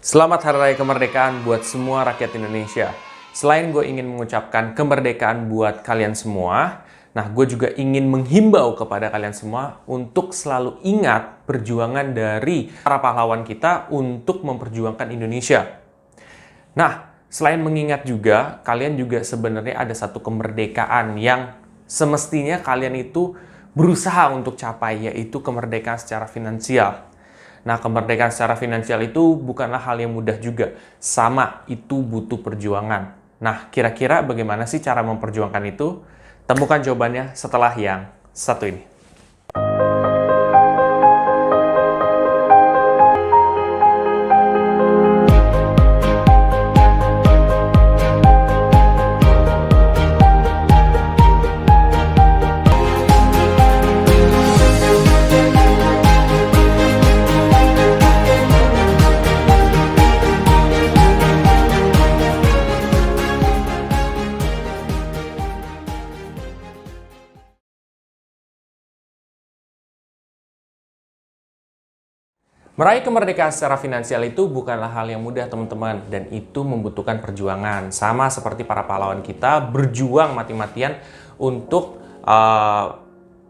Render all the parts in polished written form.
Selamat Hari Raya Kemerdekaan buat semua rakyat Indonesia. Selain gue ingin mengucapkan kemerdekaan buat kalian semua, gue juga ingin menghimbau kepada kalian semua untuk selalu ingat perjuangan dari para pahlawan kita untuk memperjuangkan Indonesia. Selain mengingat juga, kalian juga sebenarnya ada satu kemerdekaan yang semestinya kalian itu berusaha untuk capai, yaitu kemerdekaan secara finansial. Kemerdekaan secara finansial itu bukanlah hal yang mudah juga. Sama, itu butuh perjuangan. Kira-kira bagaimana sih cara memperjuangkan itu? Temukan jawabannya setelah yang satu ini. Meraih kemerdekaan secara finansial itu bukanlah hal yang mudah, teman-teman, dan itu membutuhkan perjuangan. Sama seperti para pahlawan kita berjuang mati-matian untuk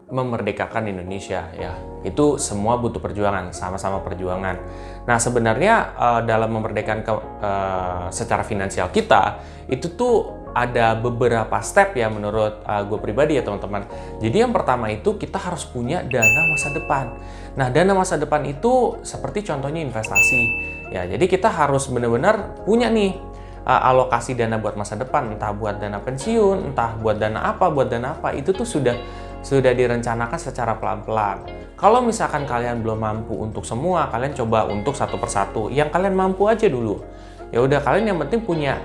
memerdekakan Indonesia, ya. Itu semua butuh perjuangan, sama-sama perjuangan. Sebenarnya dalam memerdekakan secara finansial kita, itu tuh ada beberapa step ya menurut gue pribadi ya, teman-teman. Jadi yang pertama itu kita harus punya dana masa depan. Dana masa depan itu seperti contohnya investasi. Ya, jadi kita harus benar-benar punya nih alokasi dana buat masa depan, entah buat dana pensiun, entah buat dana apa, itu tuh sudah direncanakan secara pelan-pelan. Kalau misalkan kalian belum mampu untuk semua, kalian coba untuk satu persatu. Yang kalian mampu aja dulu. Ya udah, kalian yang penting punya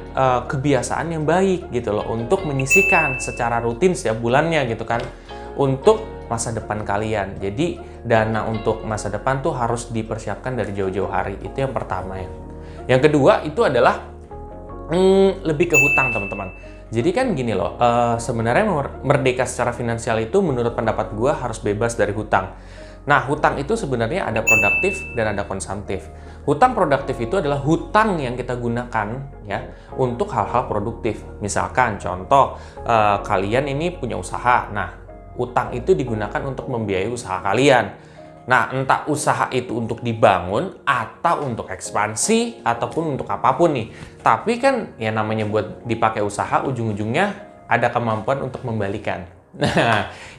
kebiasaan yang baik gitu loh untuk menyisihkan secara rutin setiap bulannya gitu kan untuk masa depan kalian. Jadi dana untuk masa depan tuh harus dipersiapkan dari jauh-jauh hari. Itu yang pertama ya. Yang kedua itu adalah lebih ke hutang, teman-teman. Jadi kan gini loh, sebenarnya merdeka secara finansial itu menurut pendapat gue harus bebas dari hutang. Hutang itu sebenarnya ada produktif dan ada konsumtif. Hutang produktif itu adalah hutang yang kita gunakan ya untuk hal-hal produktif. Misalkan contoh, kalian ini punya usaha. Hutang itu digunakan untuk membiayai usaha kalian. Entah usaha itu untuk dibangun atau untuk ekspansi ataupun untuk apapun nih. Tapi kan ya namanya buat dipakai usaha, ujung-ujungnya ada kemampuan untuk membalikan.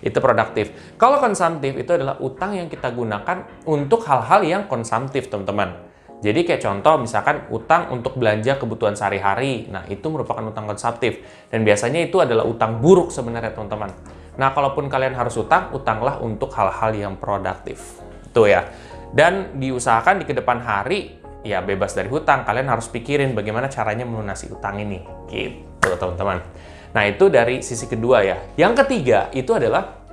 Itu produktif. Kalau konsumtif itu adalah utang yang kita gunakan untuk hal-hal yang konsumtif, teman-teman. Jadi kayak contoh misalkan utang untuk belanja kebutuhan sehari-hari. Itu merupakan utang konsumtif. Dan biasanya itu adalah utang buruk sebenarnya, teman-teman. Kalaupun kalian harus utang, utanglah untuk hal-hal yang produktif. Itu ya. Dan diusahakan di kedepan hari, ya bebas dari hutang. Kalian harus pikirin bagaimana caranya melunasi utang ini. Gitu, teman-teman. Itu dari sisi kedua ya. Yang ketiga, itu adalah,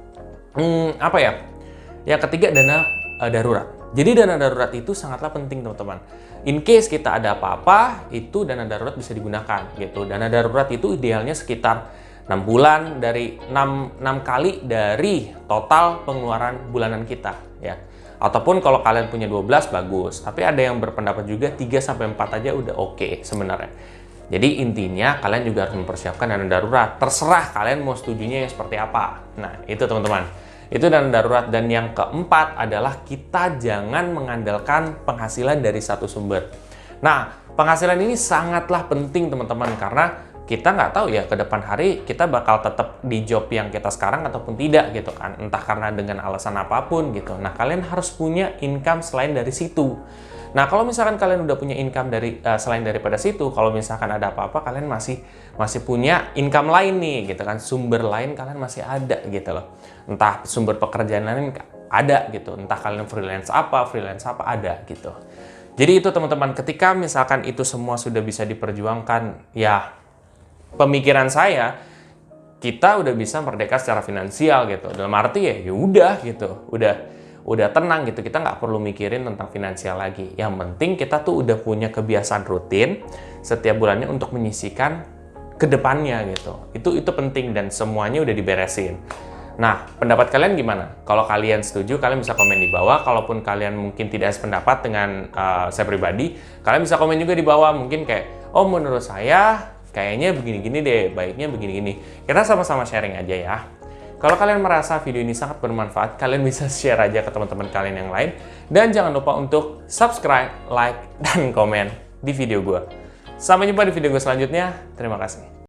Yang ketiga, dana darurat. Jadi dana darurat itu sangatlah penting, teman-teman. In case kita ada apa-apa, itu dana darurat bisa digunakan. Gitu. Dana darurat itu idealnya sekitar 6 bulan dari 6 kali dari total pengeluaran bulanan kita ya. Ataupun kalau kalian punya 12 bagus, tapi ada yang berpendapat juga 3 sampai 4 aja udah oke sebenarnya. Jadi intinya kalian juga harus mempersiapkan dana darurat. Terserah kalian mau setujunya yang seperti apa. Itu teman-teman. Itu dana darurat. Dan yang keempat adalah kita jangan mengandalkan penghasilan dari satu sumber. Penghasilan ini sangatlah penting, teman-teman, karena kita nggak tahu ya ke depan hari kita bakal tetap di job yang kita sekarang ataupun tidak gitu kan, entah karena dengan alasan apapun gitu. Kalian harus punya income selain dari situ. Kalau misalkan kalian udah punya income dari selain daripada situ, kalau misalkan ada apa-apa kalian masih punya income lain nih gitu kan, sumber lain kalian masih ada gitu loh. Entah sumber pekerjaan lain ada gitu, entah kalian freelance apa ada gitu. Jadi itu, teman-teman, ketika misalkan itu semua sudah bisa diperjuangkan, ya pemikiran saya, kita udah bisa merdeka secara finansial gitu. Dalam arti ya udah gitu, udah tenang gitu. Kita nggak perlu mikirin tentang finansial lagi. Yang penting kita tuh udah punya kebiasaan rutin setiap bulannya untuk menyisihkan ke depannya gitu. Itu penting dan semuanya udah diberesin. Nah, pendapat kalian gimana? Kalau kalian setuju, kalian bisa komen di bawah. Kalaupun kalian mungkin tidak sependapat dengan saya pribadi, kalian bisa komen juga di bawah. Mungkin kayak, oh menurut saya kayaknya begini-gini deh, baiknya begini-gini. Kita sama-sama sharing aja ya. Kalau kalian merasa video ini sangat bermanfaat, kalian bisa share aja ke teman-teman kalian yang lain. Dan jangan lupa untuk subscribe, like, dan komen di video gue. Sampai jumpa di video gue selanjutnya. Terima kasih.